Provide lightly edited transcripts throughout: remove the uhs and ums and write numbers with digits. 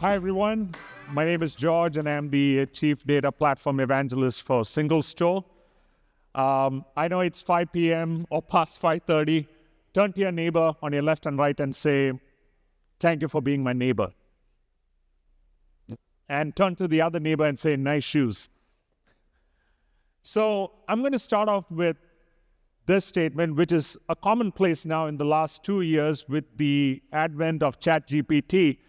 Hi, everyone. My name is George, and I'm the Chief Data Platform Evangelist for Singlestore. I know it's 5 p.m. or past 5:30. Turn to your neighbor on your left and right and say, "Thank you for being my neighbor." And turn to the other neighbor and say, "Nice shoes." So I'm going to start off with this statement, which is a commonplace now in the last 2 years with the advent of ChatGPT,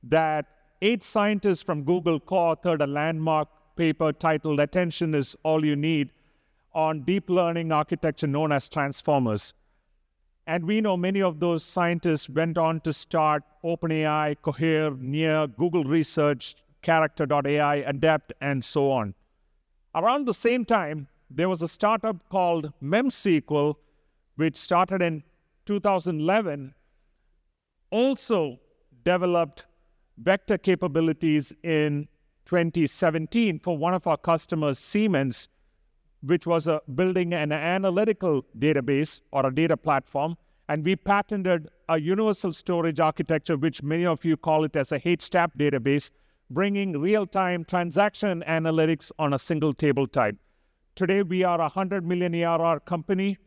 that 8 scientists from Google co-authored a landmark paper titled "Attention is All You Need" on deep learning architecture known as transformers. And we know many of those scientists went on to start OpenAI, Cohere, Near, Google Research, Character.ai, Adept, and so on. Around the same time, there was a startup called MemSQL, which started in 2011, also developed vector capabilities in 2017 for one of our customers, Siemens, which was building an analytical database or a data platform. And we patented a universal storage architecture, which many of you call it as a HTAP database, bringing real-time transaction analytics on a single table type. Today, we are a $100 million ARR company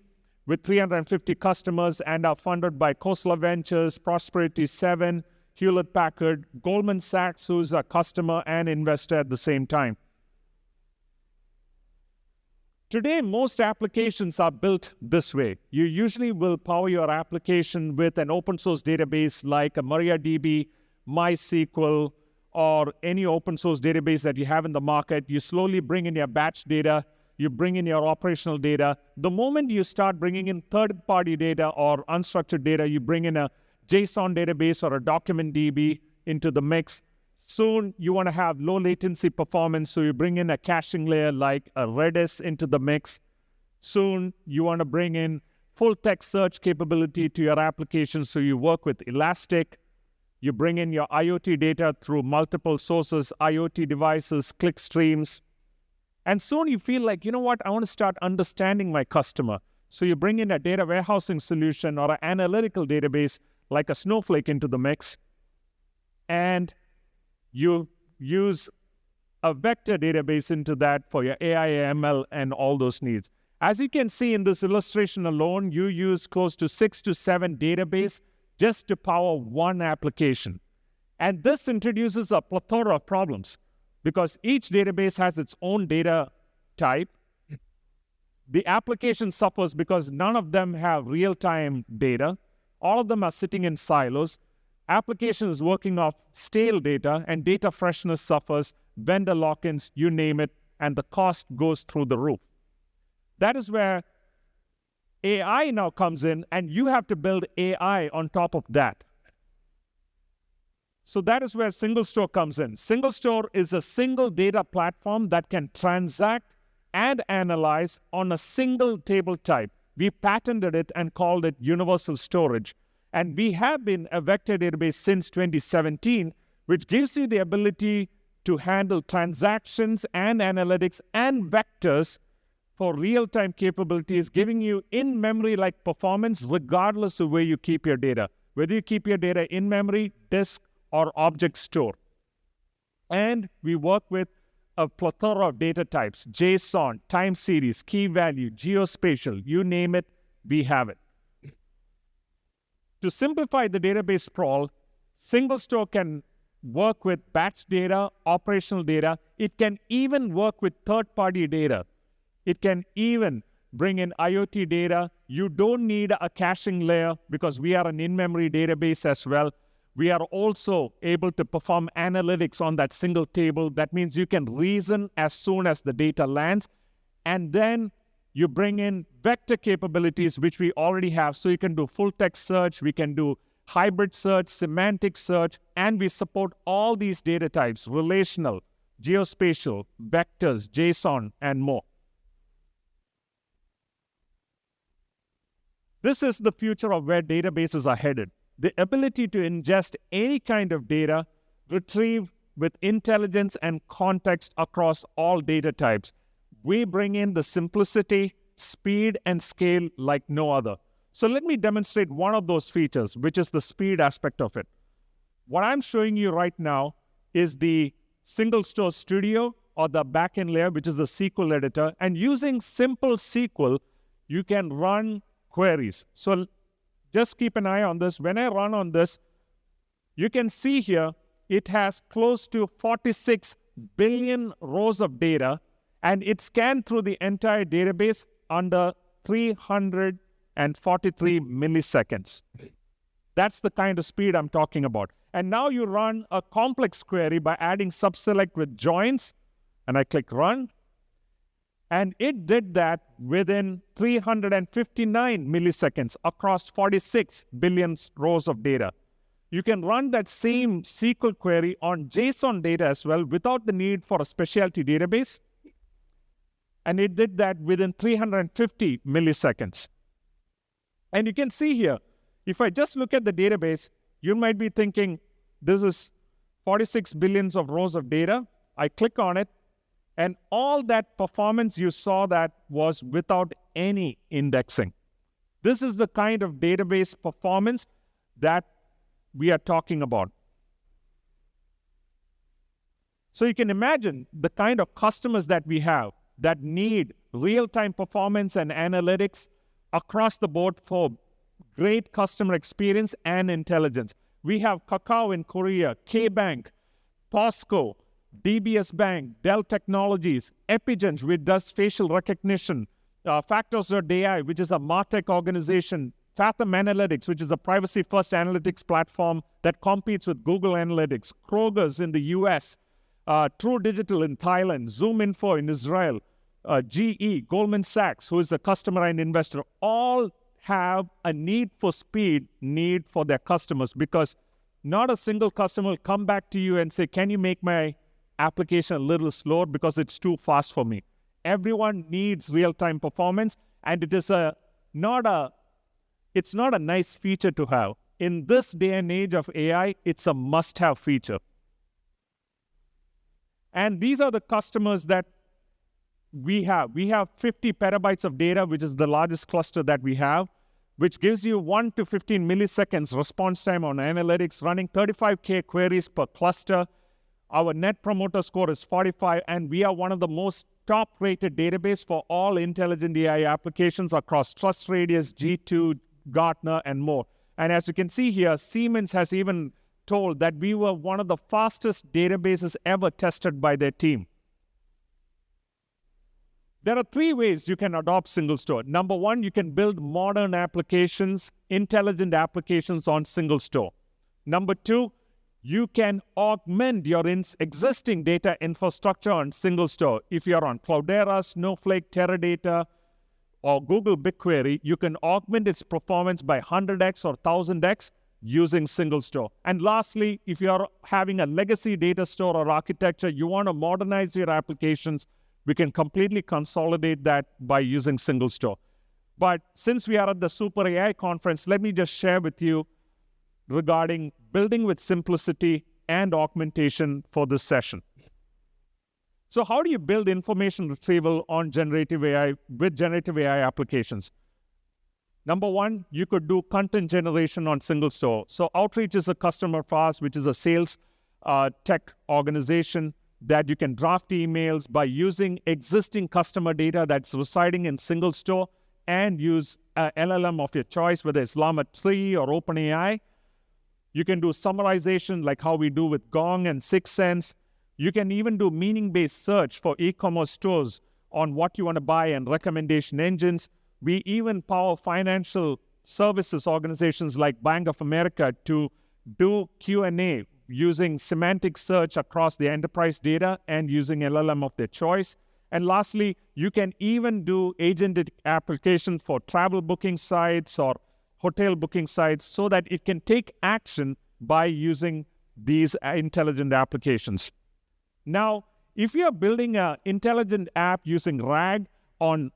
with 350 customers and are funded by Khosla Ventures, Prosperity 7, Hewlett-Packard, Goldman Sachs, who's a customer and investor at the same time. Today, most applications are built this way. You usually will power your application with an open source database like a MariaDB, MySQL, or any open source database that you have in the market. You slowly bring in your batch data, you bring in your operational data. The moment you start bringing in third-party data or unstructured data, you bring in a JSON database or a document DB into the mix. Soon, you want to have low latency performance, so you bring in a caching layer like a Redis into the mix. Soon, you want to bring in full text search capability to your application, so you work with Elastic. You bring in your IoT data through multiple sources, IoT devices, click streams. And soon you feel like, you know what, I want to start understanding my customer. So you bring in a data warehousing solution or an analytical database like a Snowflake into the mix. And you use a vector database into that for your AI, ML, and all those needs. As you can see in this illustration alone, you use close to 6 to 7 databases just to power one application. And this introduces a plethora of problems because each database has its own data type. The application suffers because none of them have real-time data. All of them are sitting in silos. Application is working off stale data, and data freshness suffers, vendor lock-ins, you name it, and the cost goes through the roof. That is where AI now comes in, and you have to build AI on top of that. So that is where Singlestore comes in. Singlestore is a single data platform that can transact and analyze on a single table type. We patented it and called it universal storage. And we have been a vector database since 2017, which gives you the ability to handle transactions and analytics and vectors for real-time capabilities, giving you in-memory-like performance regardless of where you keep your data, whether you keep your data in memory, disk, or object store. And we work with a plethora of data types: JSON, time series, key value, geospatial, you name it, we have it. To simplify the database sprawl, Singlestore can work with batch data, operational data. It can even work with third-party data. It can even bring in IoT data. You don't need a caching layer because we are an in-memory database as well. We are also able to perform analytics on that single table. That means you can reason as soon as the data lands. And then you bring in vector capabilities, which we already have. So you can do full text search, we can do hybrid search, semantic search, and we support all these data types: relational, geospatial, vectors, JSON, and more. This is the future of where databases are headed. The ability to ingest any kind of data, retrieve with intelligence and context across all data types. We bring in the simplicity, speed, and scale like no other. So let me demonstrate one of those features, which is the speed aspect of it. What I'm showing you right now is the Singlestore Studio or the backend layer, which is the SQL editor. And using simple SQL, you can run queries. So just keep an eye on this. When I run on this, you can see here, it has close to 46 billion rows of data, and it scanned through the entire database under 343 milliseconds. That's the kind of speed I'm talking about. And now you run a complex query by adding subselect with joins, and I click run. And it did that within 359 milliseconds across 46 billion rows of data. You can run that same SQL query on JSON data as well without the need for a specialty database. And it did that within 350 milliseconds. And you can see here, if I just look at the database, you might be thinking, this is 46 billions of rows of data. I click on it, and all that performance you saw that was without any indexing. This is the kind of database performance that we are talking about. So you can imagine the kind of customers that we have that need real-time performance and analytics across the board for great customer experience and intelligence. We have Kakao in Korea, K-Bank, POSCO, DBS Bank, Dell Technologies, Epigen, which does facial recognition, Factors.ai, which is a MarTech organization, Fathom Analytics, which is a privacy-first analytics platform that competes with Google Analytics, Kroger's in the US, True Digital in Thailand, ZoomInfo in Israel, GE, Goldman Sachs, who is a customer and investor, all have a need for speed, need for their customers, because not a single customer will come back to you and say, can you make my application a little slower because it's too fast for me? Everyone needs real-time performance, and it is it's not a nice feature to have. In this day and age of AI, it's a must-have feature. And these are the customers that we have. We have 50 petabytes of data, which is the largest cluster that we have, which gives you 1 to 15 milliseconds response time on analytics, running 35K queries per cluster. Our net promoter score is 45, and we are one of the most top-rated database for all intelligent AI applications across TrustRadius, G2, Gartner, and more. And as you can see here, Siemens has even told that we were one of the fastest databases ever tested by their team. There are 3 ways you can adopt Singlestore. Number 1, you can build modern applications, intelligent applications on Singlestore. Number 2, you can augment your existing data infrastructure on Singlestore. If you're on Cloudera, Snowflake, Teradata, or Google BigQuery, you can augment its performance by 100x or 1000x using Singlestore. And lastly, if you're having a legacy data store or architecture, you want to modernize your applications, we can completely consolidate that by using Singlestore. But since we are at the Super AI conference, let me just share with you regarding building with simplicity and augmentation for this session. So how do you build information retrieval on generative AI with generative AI applications? Number 1, you could do content generation on Singlestore. So Outreach is a customer of ours, which is a sales tech organization that you can draft emails by using existing customer data that's residing in Singlestore and use a LLM of your choice, whether it's Llama 3 or OpenAI. You can do summarization like how we do with Gong and 6sense. You can even do meaning-based search for e-commerce stores on what you want to buy and recommendation engines. We even power financial services organizations like Bank of America to do Q&A using semantic search across the enterprise data and using LLM of their choice. And lastly, you can even do agentic application for travel booking sites or hotel booking sites so that it can take action by using these intelligent applications. Now, if you're building an intelligent app using RAG on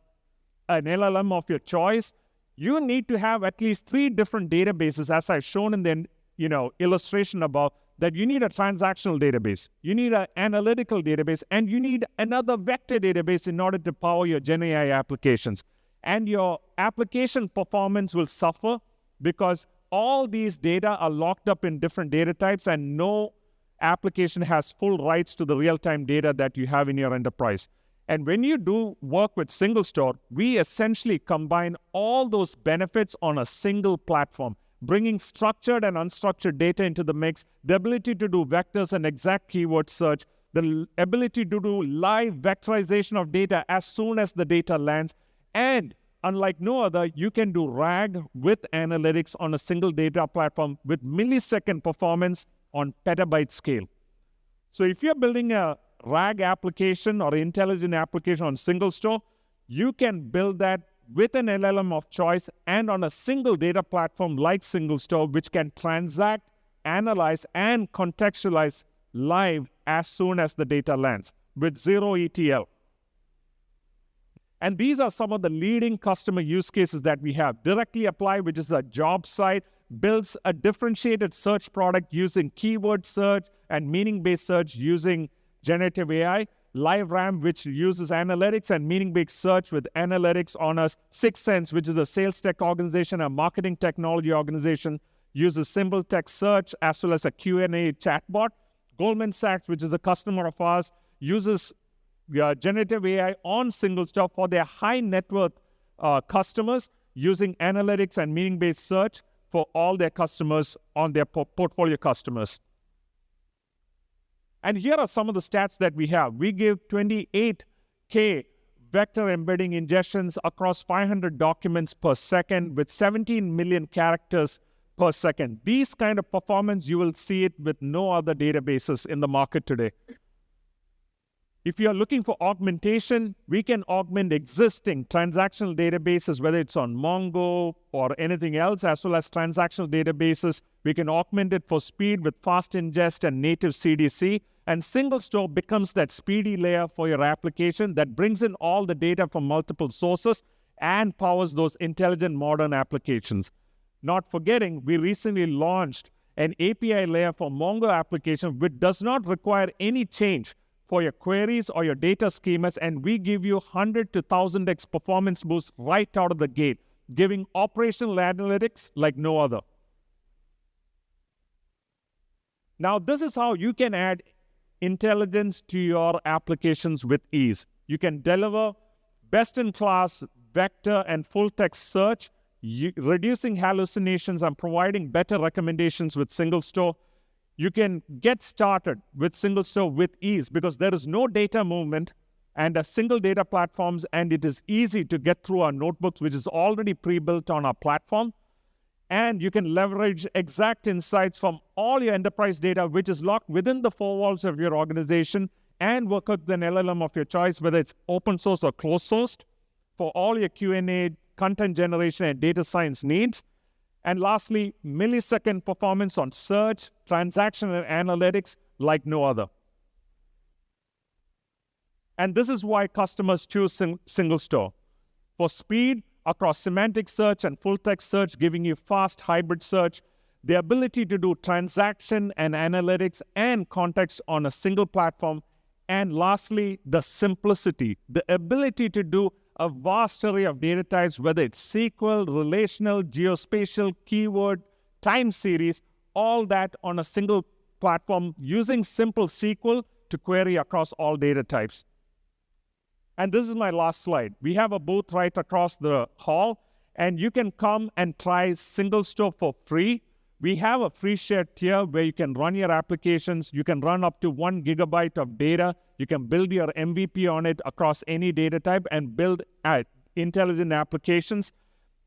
an LLM of your choice, you need to have at least 3 different databases, as I've shown in the illustration above, that you need a transactional database, you need an analytical database, and you need another vector database in order to power your Gen AI applications. And your application performance will suffer because all these data are locked up in different data types, and no application has full rights to the real-time data that you have in your enterprise. And when you do work with Singlestore, we essentially combine all those benefits on a single platform, bringing structured and unstructured data into the mix, the ability to do vectors and exact keyword search, the ability to do live vectorization of data as soon as the data lands, and unlike no other, you can do RAG with analytics on a single data platform with millisecond performance on petabyte scale. So if you're building a RAG application or intelligent application on Singlestore, you can build that with an LLM of choice and on a single data platform like Singlestore, which can transact, analyze, and contextualize live as soon as the data lands with zero ETL. And these are some of the leading customer use cases that we have. Directly Apply, which is a job site, builds a differentiated search product using keyword search and meaning-based search using generative AI. LiveRamp, which uses analytics and meaning-based search with analytics on us. 6sense, which is a sales tech organization, a marketing technology organization, uses simple text search as well as a Q&A chatbot. Goldman Sachs, which is a customer of ours, uses generative AI on Singlestore for their high net worth customers using analytics and meaning-based search for all their customers on their portfolio customers. And here are some of the stats that we have. We give 28K vector embedding ingestions across 500 documents per second with 17 million characters per second. These kind of performance, you will see it with no other databases in the market today. If you're looking for augmentation, we can augment existing transactional databases, whether it's on Mongo or anything else, as well as transactional databases. We can augment it for speed with fast ingest and native CDC. And Singlestore becomes that speedy layer for your application that brings in all the data from multiple sources and powers those intelligent modern applications. Not forgetting, we recently launched an API layer for Mongo application, which does not require any change for your queries or your data schemas, and we give you 100 to 1000x performance boost right out of the gate, giving operational analytics like no other. Now, this is how you can add intelligence to your applications with ease. You can deliver best-in-class vector and full-text search, reducing hallucinations and providing better recommendations with Singlestore. You can get started with Singlestore with ease because there is no data movement and a single data platforms, and it is easy to get through our notebooks, which is already pre-built on our platform. And you can leverage exact insights from all your enterprise data, which is locked within the four walls of your organization, and work with an LLM of your choice, whether it's open source or closed sourced, for all your Q&A, content generation, and data science needs. And lastly, millisecond performance on search, transaction, and analytics like no other. And this is why customers choose Singlestore. For speed across semantic search and full-text search, giving you fast hybrid search, the ability to do transaction and analytics and context on a single platform, and lastly, the simplicity, the ability to do a vast array of data types, whether it's SQL, relational, geospatial, keyword, time series, all that on a single platform using simple SQL to query across all data types. And this is my last slide. We have a booth right across the hall, and you can come and try Singlestore for free. We have a free share tier where you can run your applications. You can run up to 1 gigabyte of data. You can build your MVP on it across any data type and build intelligent applications.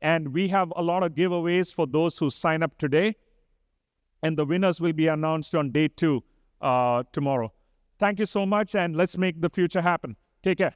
And we have a lot of giveaways for those who sign up today. And the winners will be announced on day 2 tomorrow. Thank you so much, and let's make the future happen. Take care.